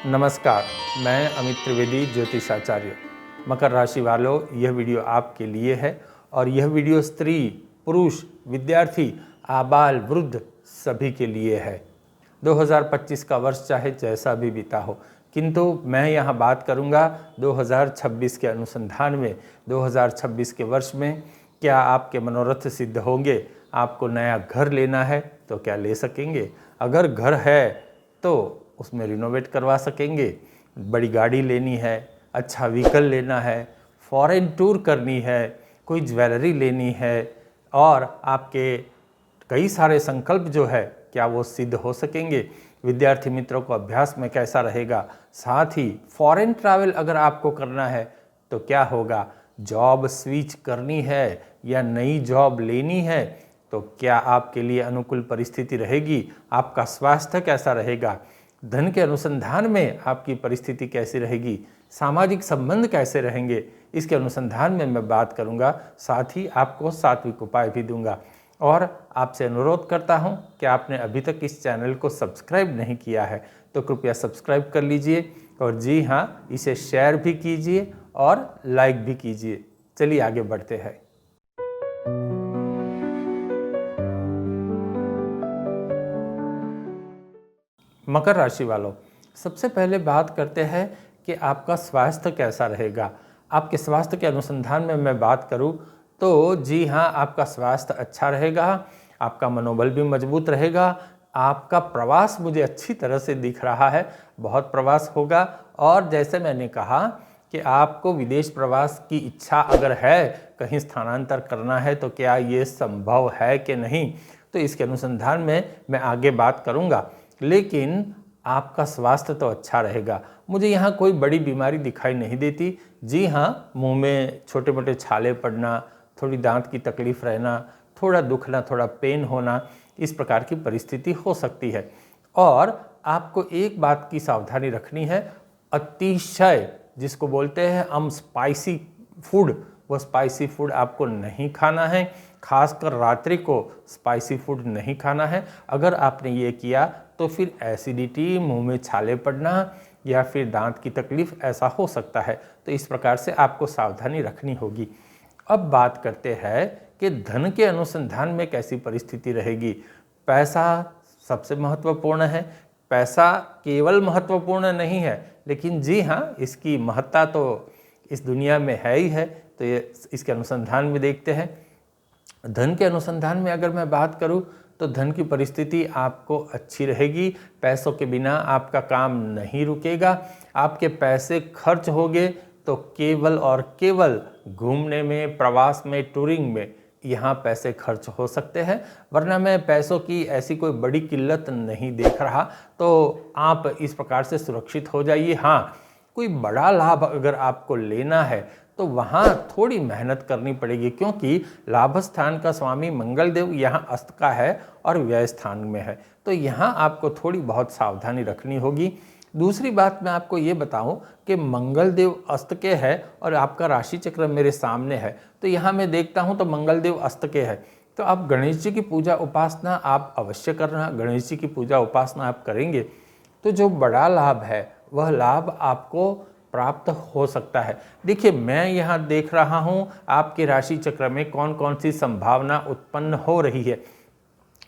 नमस्कार, मैं अमित त्रिवेदी ज्योतिषाचार्य। मकर राशि वालों, यह वीडियो आपके लिए है और यह वीडियो स्त्री, पुरुष, विद्यार्थी, आबाल, वृद्ध सभी के लिए है। 2025 का वर्ष चाहे जैसा भी बीता हो, किंतु मैं यहाँ बात करूँगा 2026 के अनुसंधान में। 2026 के वर्ष में क्या आपके मनोरथ सिद्ध होंगे? आपको नया घर लेना है तो क्या ले सकेंगे? अगर घर है तो उसमें रिनोवेट करवा सकेंगे। बड़ी गाड़ी लेनी है, अच्छा व्हीकल लेना है, फॉरेन टूर करनी है, कोई ज्वेलरी लेनी है और आपके कई सारे संकल्प जो है क्या वो सिद्ध हो सकेंगे? विद्यार्थी मित्रों को अभ्यास में कैसा रहेगा? साथ ही फॉरेन ट्रैवल अगर आपको करना है तो क्या होगा? जॉब स्विच करनी है या नई जॉब लेनी है तो क्या आपके लिए अनुकूल परिस्थिति रहेगी? आपका स्वास्थ्य कैसा रहेगा? धन के अनुसंधान में आपकी परिस्थिति कैसी रहेगी? सामाजिक संबंध कैसे रहेंगे? इसके अनुसंधान में मैं बात करूंगा। साथ ही आपको सात्विक उपाय भी दूंगा और आपसे अनुरोध करता हूं कि आपने अभी तक इस चैनल को सब्सक्राइब नहीं किया है तो कृपया सब्सक्राइब कर लीजिए और जी हाँ, इसे शेयर भी कीजिए और लाइक भी कीजिए। चलिए आगे बढ़ते हैं। मकर राशि वालों, सबसे पहले बात करते हैं कि आपका स्वास्थ्य कैसा रहेगा। आपके स्वास्थ्य के अनुसंधान में मैं बात करूं तो जी हाँ, आपका स्वास्थ्य अच्छा रहेगा, आपका मनोबल भी मजबूत रहेगा। आपका प्रवास मुझे अच्छी तरह से दिख रहा है, बहुत प्रवास होगा। और जैसे मैंने कहा कि आपको विदेश प्रवास की इच्छा अगर है, कहीं स्थानांतर करना है तो क्या ये संभव है कि नहीं, तो इसके अनुसंधान में मैं आगे बात करूँगा। लेकिन आपका स्वास्थ्य तो अच्छा रहेगा। मुझे यहाँ कोई बड़ी बीमारी दिखाई नहीं देती। जी हाँ, मुंह में छोटे मोटे छाले पड़ना, थोड़ी दांत की तकलीफ रहना, थोड़ा दुखना, थोड़ा पेन होना, इस प्रकार की परिस्थिति हो सकती है। और आपको एक बात की सावधानी रखनी है, अतिशय जिसको बोलते हैं स्पाइसी फूड, वो स्पाइसी फूड आपको नहीं खाना है। खासकर रात्रि को स्पाइसी फूड नहीं खाना है। अगर आपने ये किया तो फिर एसिडिटी, मुंह में छाले पड़ना या फिर दांत की तकलीफ ऐसा हो सकता है। तो इस प्रकार से आपको सावधानी रखनी होगी। अब बात करते हैं कि धन के अनुसंधान में कैसी परिस्थिति रहेगी। पैसा सबसे महत्वपूर्ण है। पैसा केवल महत्वपूर्ण नहीं है, लेकिन जी हाँ, इसकी महत्ता तो इस दुनिया में है ही है। तो ये इसके अनुसंधान में देखते हैं। धन के अनुसंधान में अगर मैं बात करूं तो धन की परिस्थिति आपको अच्छी रहेगी। पैसों के बिना आपका काम नहीं रुकेगा। आपके पैसे खर्च होंगे तो केवल और केवल घूमने में, प्रवास में, टूरिंग में यहाँ पैसे खर्च हो सकते हैं। वरना मैं पैसों की ऐसी कोई बड़ी किल्लत नहीं देख रहा, तो आप इस प्रकार से सुरक्षित हो जाइए। हाँ, कोई बड़ा लाभ अगर आपको लेना है तो वहाँ थोड़ी मेहनत करनी पड़ेगी, क्योंकि लाभ स्थान का स्वामी मंगल देव यहाँ अस्त का है और व्यय स्थान में है। तो यहाँ आपको थोड़ी बहुत सावधानी रखनी होगी। दूसरी बात मैं आपको ये बताऊं कि मंगल देव अस्त के है और आपका राशि चक्र मेरे सामने है, तो यहाँ मैं देखता हूँ तो मंगल देव अस्त के है। तो आप गणेश जी की पूजा उपासना आप अवश्य करना। गणेश जी की पूजा उपासना आप करेंगे तो जो बड़ा लाभ है वह लाभ आपको प्राप्त हो सकता है। देखिए, मैं यहाँ देख रहा हूँ आपके राशि चक्र में कौन कौन सी संभावना उत्पन्न हो रही है।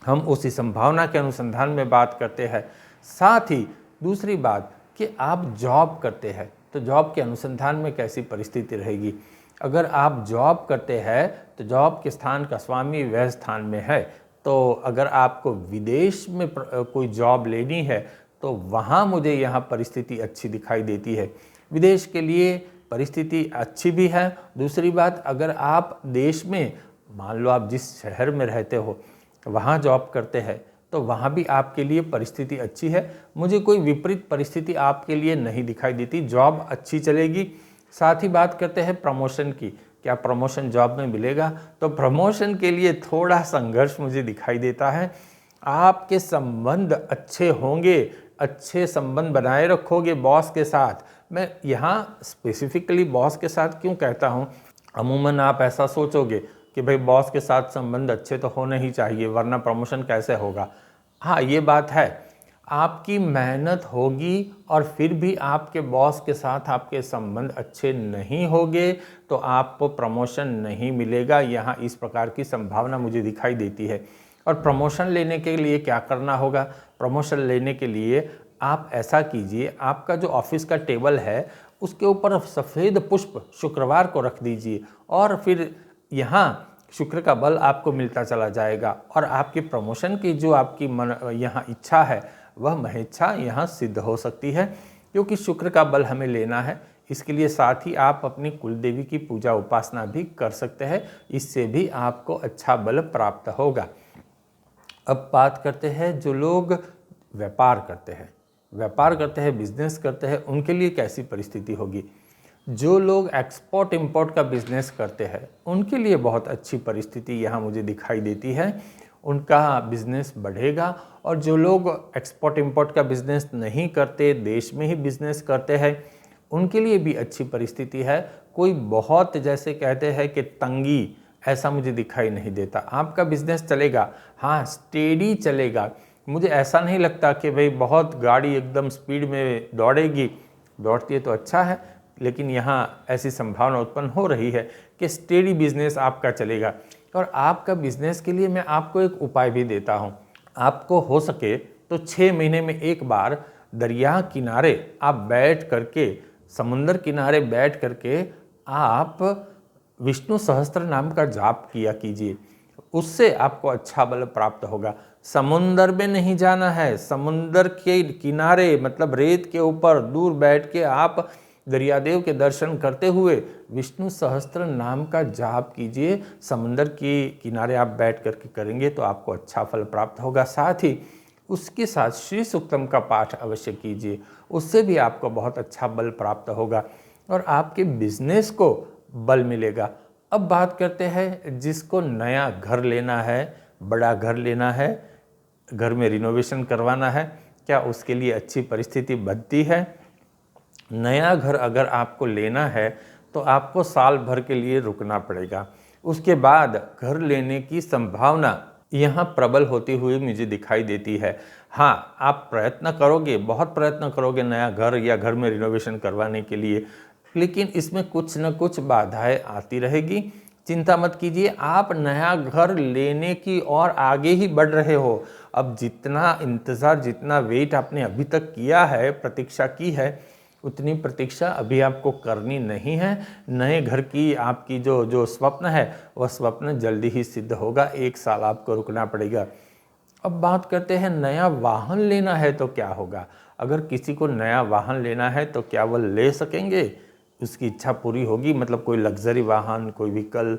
हम उसी संभावना के अनुसंधान में बात करते हैं। साथ ही दूसरी बात कि आप जॉब करते हैं तो जॉब के अनुसंधान में कैसी परिस्थिति रहेगी। अगर आप जॉब करते हैं तो जॉब के स्थान का स्वामी व्यय स्थान में है। तो अगर आपको विदेश में कोई जॉब लेनी है तो वहाँ मुझे यहाँ परिस्थिति अच्छी दिखाई देती है। विदेश के लिए परिस्थिति अच्छी भी है। दूसरी बात, अगर आप देश में, मान लो आप जिस शहर में रहते हो वहाँ जॉब करते हैं तो वहाँ भी आपके लिए परिस्थिति अच्छी है। मुझे कोई विपरीत परिस्थिति आपके लिए नहीं दिखाई देती। जॉब अच्छी चलेगी। साथ ही बात करते हैं प्रमोशन की। क्या प्रमोशन जॉब में मिलेगा? तो प्रमोशन के लिए थोड़ा संघर्ष मुझे दिखाई देता है। आपके संबंध अच्छे होंगे, अच्छे संबंध बनाए रखोगे बॉस के साथ। मैं यहाँ स्पेसिफिकली बॉस के साथ क्यों कहता हूँ, अमूमन आप ऐसा सोचोगे कि भाई बॉस के साथ संबंध अच्छे तो होने ही चाहिए, वरना प्रमोशन कैसे होगा। हाँ, ये बात है। आपकी मेहनत होगी और फिर भी आपके बॉस के साथ आपके संबंध अच्छे नहीं होंगे तो आपको प्रमोशन नहीं मिलेगा। यहाँ इस प्रकार की संभावना मुझे दिखाई देती है। और प्रमोशन लेने के लिए क्या करना होगा? प्रमोशन लेने के लिए आप ऐसा कीजिए, आपका जो ऑफिस का टेबल है उसके ऊपर सफ़ेद पुष्प शुक्रवार को रख दीजिए और फिर यहाँ शुक्र का बल आपको मिलता चला जाएगा और आपकी प्रमोशन की जो आपकी यहाँ इच्छा है वह महेच्छा यहाँ सिद्ध हो सकती है, क्योंकि शुक्र का बल हमें लेना है। इसके लिए साथ ही आप अपनी कुल देवी की पूजा उपासना भी कर सकते हैं, इससे भी आपको अच्छा बल प्राप्त होगा। अब बात करते हैं जो लोग व्यापार करते हैं, बिजनेस करते हैं, उनके लिए कैसी परिस्थिति होगी। जो लोग एक्सपोर्ट इंपोर्ट का बिजनेस करते हैं उनके लिए बहुत अच्छी परिस्थिति यहाँ मुझे दिखाई देती है, उनका बिजनेस बढ़ेगा। और जो लोग एक्सपोर्ट इंपोर्ट का बिजनेस नहीं करते, देश में ही बिजनेस करते हैं, उनके लिए भी अच्छी परिस्थिति है। कोई बहुत जैसे कहते हैं कि तंगी, ऐसा मुझे दिखाई नहीं देता। आपका बिजनेस चलेगा, हाँ स्टेडी चलेगा। मुझे ऐसा नहीं लगता कि भाई बहुत गाड़ी एकदम स्पीड में दौड़ेगी, दौड़ती है तो अच्छा है, लेकिन यहाँ ऐसी संभावना उत्पन्न हो रही है कि स्टेडी बिजनेस आपका चलेगा। और आपका बिजनेस के लिए मैं आपको एक उपाय भी देता हूँ। आपको हो सके तो 6 महीने में एक बार दरिया किनारे आप बैठ करके, समुंदर किनारे बैठ करके आप विष्णु सहस्त्र नाम का जाप किया कीजिए, उससे आपको अच्छा बल प्राप्त होगा। समुंदर में नहीं जाना है, समुंदर के किनारे मतलब रेत के ऊपर दूर बैठ के आप दरियादेव के दर्शन करते हुए विष्णु सहस्त्र नाम का जाप कीजिए। समुंदर के किनारे आप बैठ करके करेंगे तो आपको अच्छा फल प्राप्त होगा। साथ ही उसके साथ श्री सूक्तम का पाठ अवश्य कीजिए, उससे भी आपको बहुत अच्छा बल प्राप्त होगा और आपके बिजनेस को बल मिलेगा। अब बात करते हैं जिसको नया घर लेना है, बड़ा घर लेना है, घर में रिनोवेशन करवाना है, क्या उसके लिए अच्छी परिस्थिति बनती है? नया घर अगर आपको लेना है तो आपको साल भर के लिए रुकना पड़ेगा, उसके बाद घर लेने की संभावना यहाँ प्रबल होती हुई मुझे दिखाई देती है। हाँ, आप प्रयत्न करोगे, बहुत प्रयत्न करोगे नया घर या घर में रिनोवेशन करवाने के लिए, लेकिन इसमें कुछ न कुछ बाधाएं आती रहेगी। चिंता मत कीजिए, आप नया घर लेने की और आगे ही बढ़ रहे हो। अब जितना इंतज़ार, जितना वेट आपने अभी तक किया है, प्रतीक्षा की है, उतनी प्रतीक्षा अभी आपको करनी नहीं है। नए घर की आपकी जो स्वप्न है वह स्वप्न जल्दी ही सिद्ध होगा, 1 साल आपको रुकना पड़ेगा। अब बात करते हैं नया वाहन लेना है तो क्या होगा। अगर किसी को नया वाहन लेना है तो क्या वह ले सकेंगे, उसकी इच्छा पूरी होगी? मतलब कोई लग्जरी वाहन, कोई व्हीकल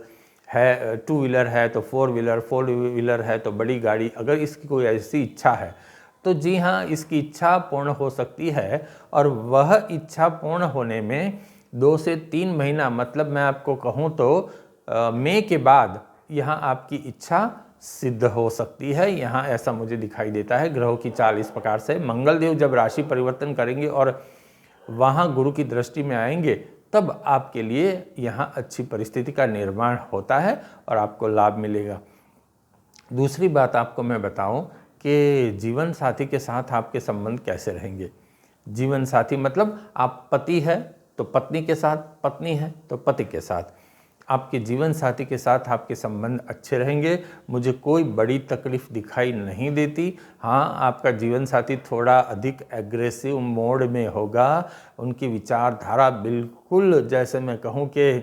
है, 2 व्हीलर है तो 4 व्हीलर, 4 व्हीलर है तो बड़ी गाड़ी, अगर इसकी कोई ऐसी इच्छा है तो जी हाँ, इसकी इच्छा पूर्ण हो सकती है। और वह इच्छा पूर्ण होने में 2 से 3 महीना, मतलब मैं आपको कहूँ तो मई के बाद यहाँ आपकी इच्छा सिद्ध हो सकती है। यहाँ ऐसा मुझे दिखाई देता है। ग्रहों की चाल इस प्रकार से, मंगल देव जब राशि परिवर्तन करेंगे और वहाँ गुरु की दृष्टि में आएंगे तब आपके लिए यहाँ अच्छी परिस्थिति का निर्माण होता है और आपको लाभ मिलेगा। दूसरी बात आपको मैं बताऊं कि जीवन साथी के साथ आपके संबंध कैसे रहेंगे। जीवन साथी मतलब आप पति है तो पत्नी के साथ, पत्नी है तो पति के साथ, आपके जीवन साथी के साथ आपके संबंध अच्छे रहेंगे। मुझे कोई बड़ी तकलीफ दिखाई नहीं देती। हाँ, आपका जीवन साथी थोड़ा अधिक एग्रेसिव मोड में होगा, उनकी विचारधारा बिल्कुल जैसे मैं कहूँ कि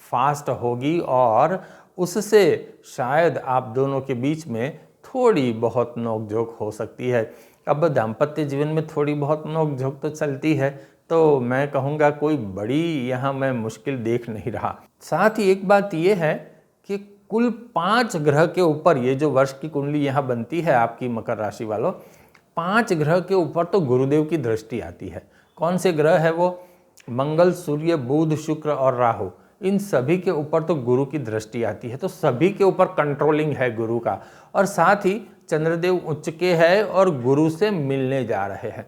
फास्ट होगी और उससे शायद आप दोनों के बीच में थोड़ी बहुत नोकझोंक हो सकती है। अब दाम्पत्य जीवन में थोड़ी बहुत नोकझोंक तो चलती है, तो मैं कहूँगा कोई बड़ी यहाँ मैं मुश्किल देख नहीं रहा। साथ ही एक बात ये है कि कुल 5 ग्रह के ऊपर ये जो वर्ष की कुंडली यहाँ बनती है आपकी मकर राशि वालों, 5 ग्रह के ऊपर तो गुरुदेव की दृष्टि आती है। कौन से ग्रह है वो? मंगल, सूर्य, बुध, शुक्र और राहु, इन सभी के ऊपर तो गुरु की दृष्टि आती है। तो सभी के ऊपर कंट्रोलिंग है गुरु का। और साथ ही चंद्रदेव उच्च के है और गुरु से मिलने जा रहे हैं।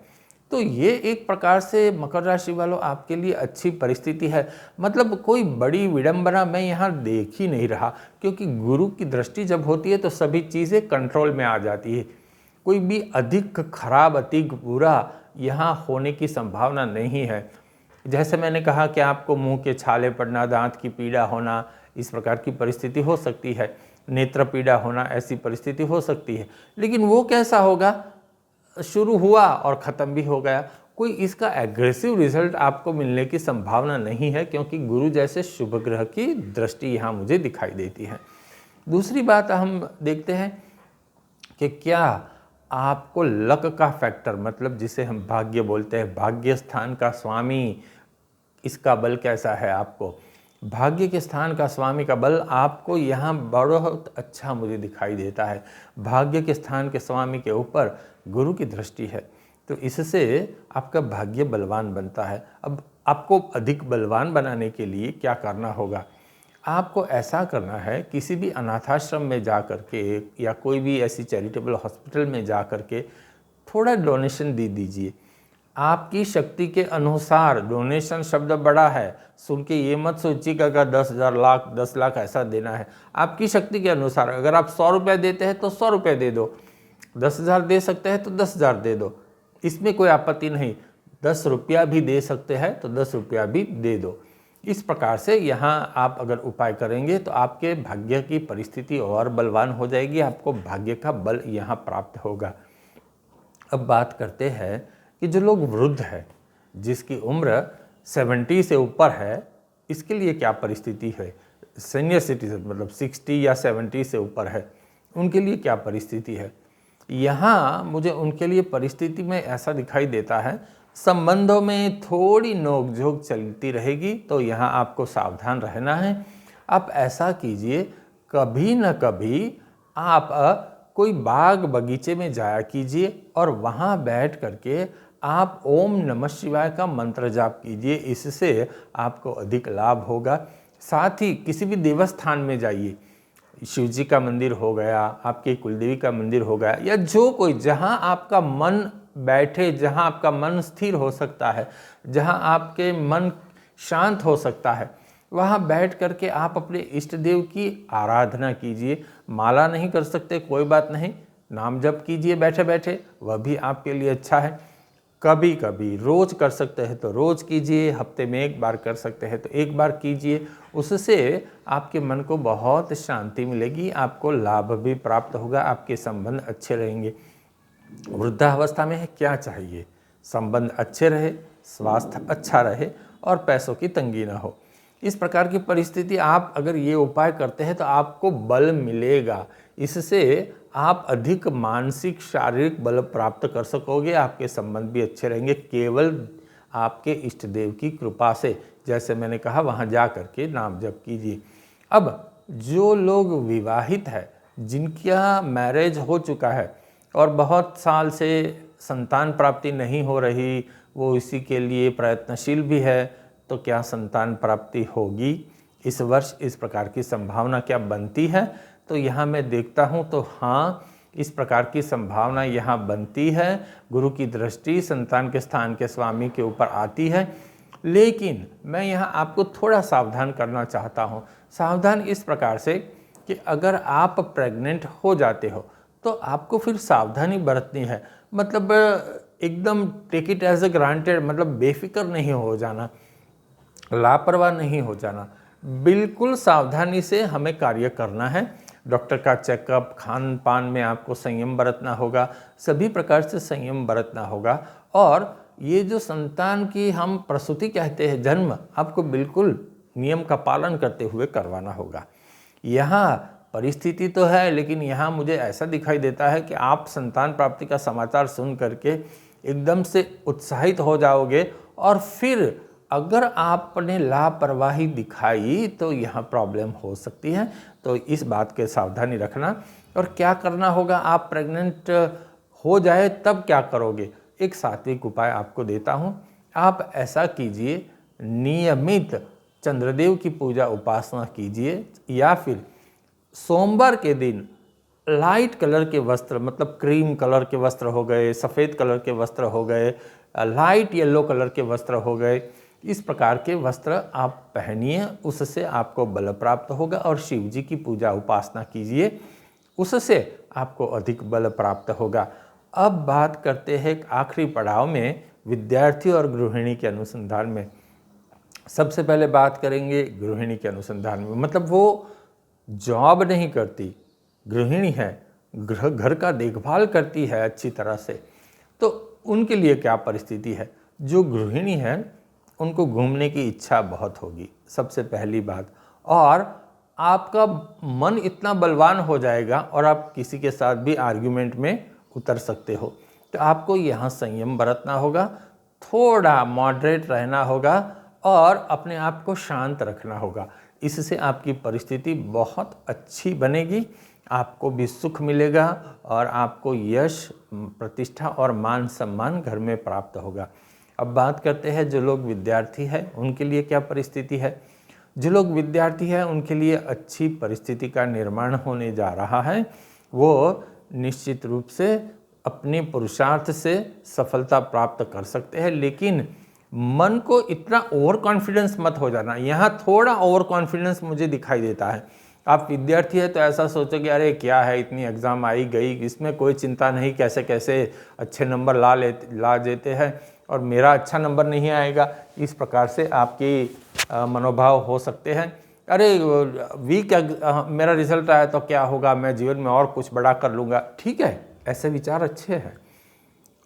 तो ये एक प्रकार से मकर राशि वालों आपके लिए अच्छी परिस्थिति है। मतलब कोई बड़ी विडंबना मैं यहाँ देख ही नहीं रहा, क्योंकि गुरु की दृष्टि जब होती है तो सभी चीज़ें कंट्रोल में आ जाती है। कोई भी अधिक खराब, अधिक बुरा यहाँ होने की संभावना नहीं है। जैसे मैंने कहा कि आपको मुंह के छाले पड़ना, दांत की पीड़ा होना, इस प्रकार की परिस्थिति हो सकती है, नेत्र पीड़ा होना, ऐसी परिस्थिति हो सकती है। लेकिन वो कैसा होगा, शुरू हुआ और ख़त्म भी हो गया। कोई इसका एग्रेसिव रिजल्ट आपको मिलने की संभावना नहीं है, क्योंकि गुरु जैसे शुभ ग्रह की दृष्टि यहाँ मुझे दिखाई देती है। दूसरी बात हम देखते हैं कि क्या आपको लक का फैक्टर, मतलब जिसे हम भाग्य बोलते हैं, भाग्य स्थान का स्वामी, इसका बल कैसा है आपको। भाग्य के स्थान का स्वामी का बल आपको यहाँ बहुत अच्छा मुझे दिखाई देता है। भाग्य के स्थान के स्वामी के ऊपर गुरु की दृष्टि है, तो इससे आपका भाग्य बलवान बनता है। अब आपको अधिक बलवान बनाने के लिए क्या करना होगा, आपको ऐसा करना है, किसी भी अनाथाश्रम में जा कर के या कोई भी ऐसी चैरिटेबल हॉस्पिटल में जा कर के थोड़ा डोनेशन दे दीजिए। आपकी शक्ति के अनुसार, डोनेशन शब्द बड़ा है, सुन के ये मत सोचिएगा कि 10,000 लाख 10 लाख ऐसा देना है। आपकी शक्ति के अनुसार, अगर आप 100 रुपये देते हैं तो 100 रुपये दे दो, 10,000 दे सकते हैं तो 10,000 दे दो, इसमें कोई आपत्ति नहीं। 10 रुपया भी दे सकते हैं तो 10 रुपया भी दे दो। इस प्रकार से यहाँ आप अगर उपाय करेंगे तो आपके भाग्य की परिस्थिति और बलवान हो जाएगी, आपको भाग्य का बल यहाँ प्राप्त होगा। अब बात करते हैं कि जो लोग वृद्ध है, जिसकी उम्र 70 से ऊपर है, इसके लिए क्या परिस्थिति है। सीनियर सिटीजन मतलब 60 या 70 से ऊपर है, उनके लिए क्या परिस्थिति है। यहाँ मुझे उनके लिए परिस्थिति में ऐसा दिखाई देता है, संबंधों में थोड़ी नोकझोंक चलती रहेगी, तो यहाँ आपको सावधान रहना है। आप ऐसा कीजिए, कभी न कभी आप कोई बाग बगीचे में जाया कीजिए और वहाँ बैठ करके आप ओम नमः शिवाय का मंत्र जाप कीजिए, इससे आपको अधिक लाभ होगा। साथ ही किसी भी देवस्थान में जाइए, शिव जी का मंदिर हो गया, आपके कुलदेवी का मंदिर हो गया, या जो कोई जहाँ आपका मन बैठे, जहाँ आपका मन स्थिर हो सकता है, जहाँ आपके मन शांत हो सकता है, वहाँ बैठ करके आप अपने इष्ट देव की आराधना कीजिए। माला नहीं कर सकते कोई बात नहीं, नाम जप कीजिए बैठे बैठे, वह भी आपके लिए अच्छा है। कभी कभी रोज कर सकते हैं तो रोज कीजिए, हफ्ते में एक बार कर सकते हैं तो एक बार कीजिए, उससे आपके मन को बहुत शांति मिलेगी, आपको लाभ भी प्राप्त होगा, आपके संबंध अच्छे रहेंगे। वृद्धावस्था में क्या चाहिए, संबंध अच्छे रहे, स्वास्थ्य अच्छा रहे और पैसों की तंगी ना हो। इस प्रकार की परिस्थिति आप अगर ये उपाय करते हैं तो आपको बल मिलेगा, इससे आप अधिक मानसिक शारीरिक बल प्राप्त कर सकोगे, आपके संबंध भी अच्छे रहेंगे, केवल आपके इष्ट देव की कृपा से। जैसे मैंने कहा, वहाँ जा करके नाम जप कीजिए। अब जो लोग विवाहित है, जिनका मैरिज हो चुका है और बहुत साल से संतान प्राप्ति नहीं हो रही, वो इसी के लिए प्रयत्नशील भी है, तो क्या संतान प्राप्ति होगी इस वर्ष, इस प्रकार की संभावना क्या बनती है। तो यहाँ मैं देखता हूँ तो हाँ, इस प्रकार की संभावना यहाँ बनती है। गुरु की दृष्टि संतान के स्थान के स्वामी के ऊपर आती है, लेकिन मैं यहाँ आपको थोड़ा सावधान करना चाहता हूँ। सावधान इस प्रकार से कि अगर आप प्रेग्नेंट हो जाते हो तो आपको फिर सावधानी बरतनी है, मतलब एकदम take it as a granted, मतलब बेफिक्र नहीं हो जाना, लापरवाह नहीं हो जाना, बिल्कुल सावधानी से हमें कार्य करना है। डॉक्टर का चेकअप, खान पान में आपको संयम बरतना होगा, सभी प्रकार से संयम बरतना होगा। और ये जो संतान की हम प्रसूति कहते हैं, जन्म, आपको बिल्कुल नियम का पालन करते हुए करवाना होगा। यहाँ परिस्थिति तो है, लेकिन यहाँ मुझे ऐसा दिखाई देता है कि आप संतान प्राप्ति का समाचार सुन करके एकदम से उत्साहित हो जाओगे, और फिर अगर आपने लापरवाही दिखाई तो यहाँ प्रॉब्लम हो सकती है। तो इस बात के सावधानी रखना। और क्या करना होगा, आप प्रेग्नेंट हो जाए तब क्या करोगे, एक सात्विक उपाय आपको देता हूँ। आप ऐसा कीजिए, नियमित चंद्रदेव की पूजा उपासना कीजिए, या फिर सोमवार के दिन लाइट कलर के वस्त्र, मतलब क्रीम कलर के वस्त्र हो गए, सफ़ेद कलर के वस्त्र हो गए, लाइट येलो कलर के वस्त्र हो गए, इस प्रकार के वस्त्र आप पहनिए, उससे आपको बल प्राप्त होगा। और शिव जी की पूजा उपासना कीजिए, उससे आपको अधिक बल प्राप्त होगा। अब बात करते हैं एक आखिरी पड़ाव में विद्यार्थी और गृहिणी के अनुसंधान में। सबसे पहले बात करेंगे गृहिणी के अनुसंधान में, मतलब वो जॉब नहीं करती, गृहिणी है, घर का देखभाल करती है अच्छी तरह से, तो उनके लिए क्या परिस्थिति है। जो गृहिणी है उनको घूमने की इच्छा बहुत होगी, सबसे पहली बात, और आपका मन इतना बलवान हो जाएगा और आप किसी के साथ भी आर्ग्यूमेंट में उतर सकते हो। तो आपको यहाँ संयम बरतना होगा, थोड़ा मॉडरेट रहना होगा और अपने आप को शांत रखना होगा। इससे आपकी परिस्थिति बहुत अच्छी बनेगी, आपको भी सुख मिलेगा और आपको यश, प्रतिष्ठा और मान सम्मान घर में प्राप्त होगा। अब बात करते हैं जो लोग विद्यार्थी हैं उनके लिए क्या परिस्थिति है। जो लोग विद्यार्थी हैं उनके लिए अच्छी परिस्थिति का निर्माण होने जा रहा है। वो निश्चित रूप से अपने पुरुषार्थ से सफलता प्राप्त कर सकते हैं, लेकिन मन को इतना ओवर कॉन्फिडेंस मत हो जाना। यहाँ थोड़ा ओवर कॉन्फिडेंस मुझे दिखाई देता है। आप विद्यार्थी है तो ऐसा सोचोगे अरे क्या है, इतनी एग्ज़ाम आई गई, इसमें कोई चिंता नहीं, कैसे कैसे अच्छे नंबर ला देते हैं और मेरा अच्छा नंबर नहीं आएगा, इस प्रकार से आपकी मनोभाव हो सकते हैं। अरे वीक मेरा रिजल्ट आया तो क्या होगा, मैं जीवन में और कुछ बड़ा कर लूँगा। ठीक है, ऐसे विचार अच्छे हैं।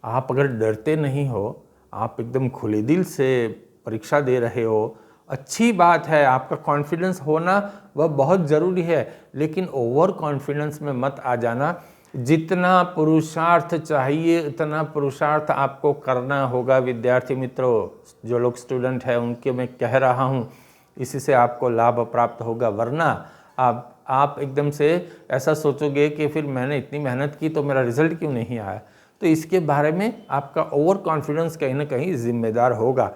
आप अगर डरते नहीं हो, आप एकदम खुले दिल से परीक्षा दे रहे हो, अच्छी बात है, आपका कॉन्फिडेंस होना वह बहुत ज़रूरी है, लेकिन ओवर कॉन्फिडेंस में मत आ जाना। जितना पुरुषार्थ चाहिए उतना पुरुषार्थ आपको करना होगा। विद्यार्थी मित्रों, जो लोग स्टूडेंट हैं उनके मैं कह रहा हूँ, इससे आपको लाभ प्राप्त होगा, वरना आप एकदम से ऐसा सोचोगे कि फिर मैंने इतनी मेहनत की तो मेरा रिजल्ट क्यों नहीं आया। तो इसके बारे में आपका ओवर कॉन्फिडेंस कहीं ना कहीं जिम्मेदार होगा।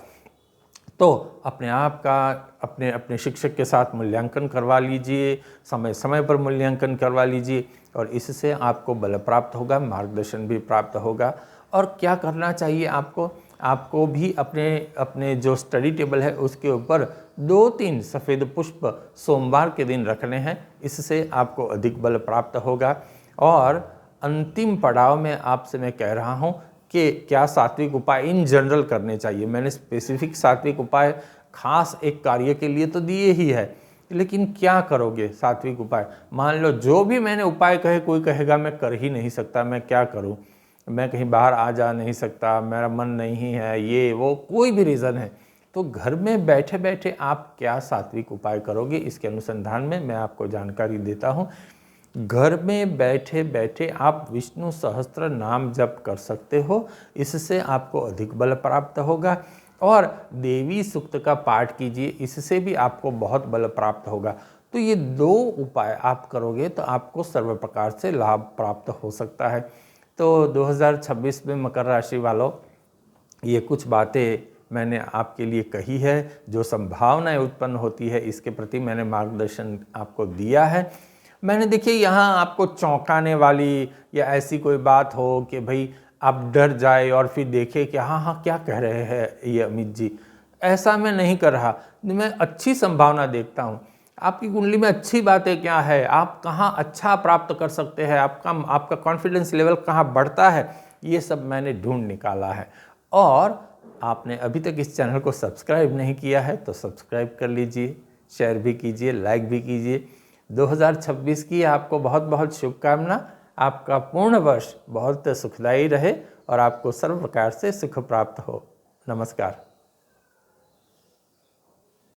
तो अपने आप का अपने शिक्षक के साथ मूल्यांकन करवा लीजिए, समय समय पर मूल्यांकन करवा लीजिए और इससे आपको बल प्राप्त होगा, मार्गदर्शन भी प्राप्त होगा। और क्या करना चाहिए आपको भी अपने जो स्टडी टेबल है उसके ऊपर 2-3 सफ़ेद पुष्प सोमवार के दिन रखने हैं, इससे आपको अधिक बल प्राप्त होगा। और अंतिम पड़ाव में आपसे मैं कह रहा हूँ कि क्या सात्विक उपाय इन जनरल करने चाहिए। मैंने स्पेसिफिक सात्विक उपाय खास एक कार्य के लिए तो दिए ही है, लेकिन क्या करोगे सात्विक उपाय। मान लो जो भी मैंने उपाय कहे, कोई कहेगा मैं कर ही नहीं सकता, मैं क्या करूं, मैं कहीं बाहर आ जा नहीं सकता, मेरा मन नहीं है, ये वो कोई भी रीज़न है, तो घर में बैठे बैठे आप क्या सात्विक उपाय करोगे, इसके अनुसंधान में मैं आपको जानकारी देता हूँ। घर में बैठे बैठे आप विष्णु सहस्त्र नाम जप कर सकते हो, इससे आपको अधिक बल प्राप्त होगा। और देवी सूक्त का पाठ कीजिए, इससे भी आपको बहुत बल प्राप्त होगा। तो ये 2 उपाय आप करोगे तो आपको सर्व प्रकार से लाभ प्राप्त हो सकता है। तो 2026 में मकर राशि वालों, ये कुछ बातें मैंने आपके लिए कही है, जो संभावनाएं उत्पन्न होती है इसके प्रति मैंने मार्गदर्शन आपको दिया है। मैंने देखिए यहाँ आपको चौंकाने वाली या ऐसी कोई बात हो कि भाई आप डर जाए और फिर देखे कि हाँ क्या कह रहे हैं ये अमित जी, ऐसा मैं नहीं कर रहा। मैं अच्छी संभावना देखता हूँ। आपकी कुंडली में अच्छी बातें क्या है, आप कहाँ अच्छा प्राप्त कर सकते हैं, आपका कॉन्फिडेंस लेवल कहाँ बढ़ता है, ये सब मैंने ढूंढ निकाला है। और आपने अभी तक इस चैनल को सब्सक्राइब नहीं किया है तो सब्सक्राइब कर लीजिए, शेयर भी कीजिए, लाइक भी कीजिए। 2026 की आपको बहुत बहुत शुभकामना। आपका पूर्ण वर्ष बहुत सुखदायी रहे और आपको सर्व प्रकार से सुख प्राप्त हो। नमस्कार।